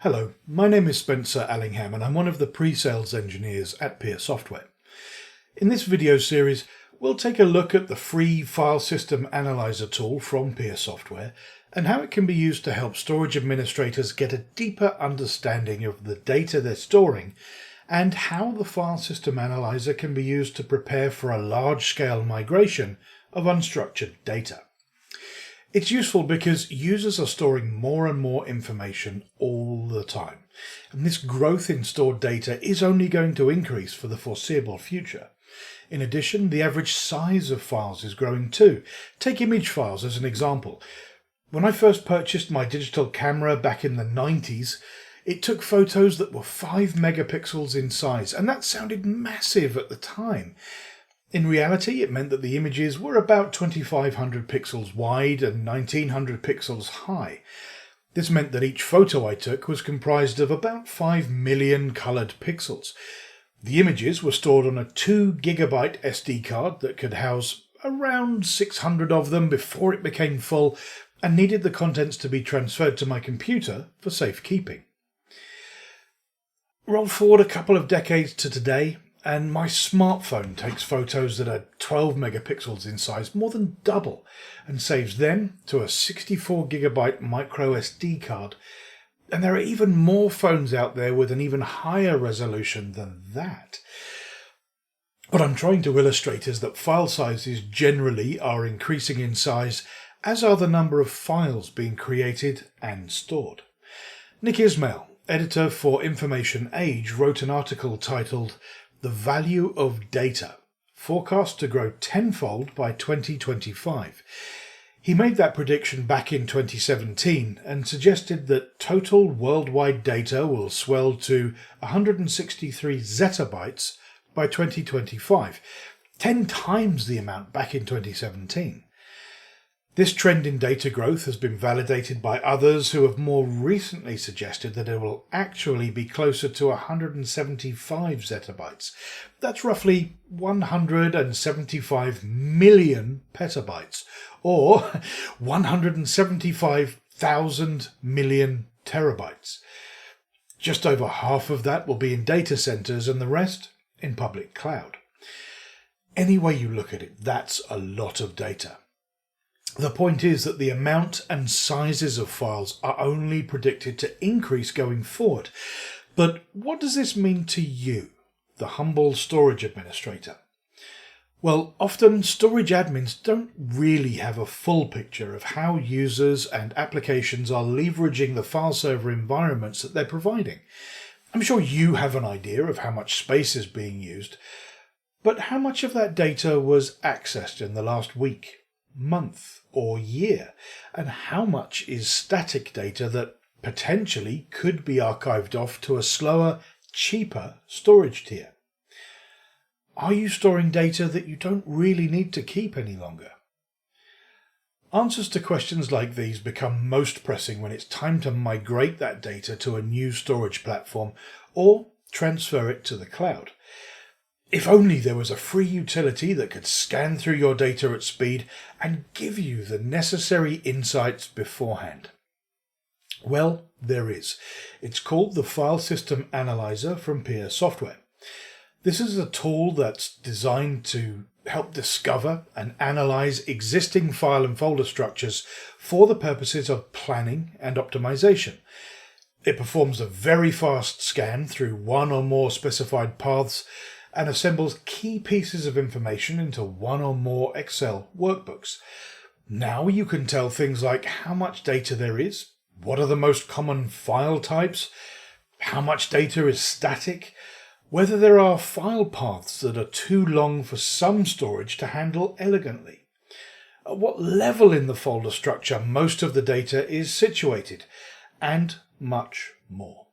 Hello, my name is Spencer Allingham and I'm one of the pre-sales engineers at PeerSoftware. In this video series, we'll take a look at the free file system analyzer tool from PeerSoftware and how it can be used to help storage administrators get a deeper understanding of the data they're storing and how the file system analyzer can be used to prepare for a large-scale migration of unstructured data. It's useful because users are storing more and more information all the time, and this growth in stored data is only going to increase for the foreseeable future. In addition, the average size of files is growing too. Take image files as an example. When I first purchased my digital camera back in the 90s, it took photos that were 5 megapixels in size, and that sounded massive at the time. In reality, it meant that the images were about 2500 pixels wide and 1900 pixels high. This meant that each photo I took was comprised of about 5 million coloured pixels. The images were stored on a 2 gigabyte SD card that could house around 600 of them before it became full and needed the contents to be transferred to my computer for safekeeping. Roll forward a couple of decades to today, and my smartphone takes photos that are 12 megapixels in size, more than double, and saves them to a 64 gigabyte micro SD card. And there are even more phones out there with an even higher resolution than that. What I'm trying to illustrate is that file sizes generally are increasing in size, as are the number of files being created and stored. Nick Ismail, editor for Information Age, wrote an article titled "The Value of Data, Forecast to Grow Tenfold by 2025. He made that prediction back in 2017 and suggested that total worldwide data will swell to 163 zettabytes by 2025, 10 times the amount back in 2017. This trend in data growth has been validated by others who have more recently suggested that it will actually be closer to 175 zettabytes. That's roughly 175 million petabytes, or 175,000 million terabytes. Just over half of that will be in data centers and the rest in public cloud. Any way you look at it, that's a lot of data. The point is that the amount and sizes of files are only predicted to increase going forward. But what does this mean to you, the humble storage administrator? Well, often storage admins don't really have a full picture of how users and applications are leveraging the file server environments that they're providing. I'm sure you have an idea of how much space is being used, but how much of that data was accessed in the last week, month, or year, and how much is static data that potentially could be archived off to a slower, cheaper storage tier? Are you storing data that you don't really need to keep any longer? Answers to questions like these become most pressing when it's time to migrate that data to a new storage platform or transfer it to the cloud. If only there was a free utility that could scan through your data at speed and give you the necessary insights beforehand. Well, there is. It's called the File System Analyzer from PeerSoftware. This is a tool that's designed to help discover and analyze existing file and folder structures for the purposes of planning and optimization. It performs a very fast scan through one or more specified paths and assembles key pieces of information into one or more Excel workbooks. Now you can tell things like how much data there is, what are the most common file types, how much data is static, whether there are file paths that are too long for some storage to handle elegantly, at what level in the folder structure most of the data is situated, and much more.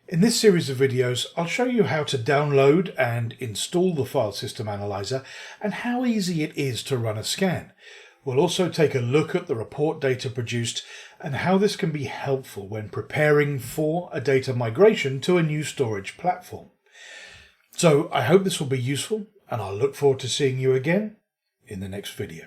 In this series of videos, I'll show you how to download and install the File System Analyzer and how easy it is to run a scan. We'll also take a look at the report data produced and how this can be helpful when preparing for a data migration to a new storage platform. So I hope this will be useful, and I'll look forward to seeing you again in the next video.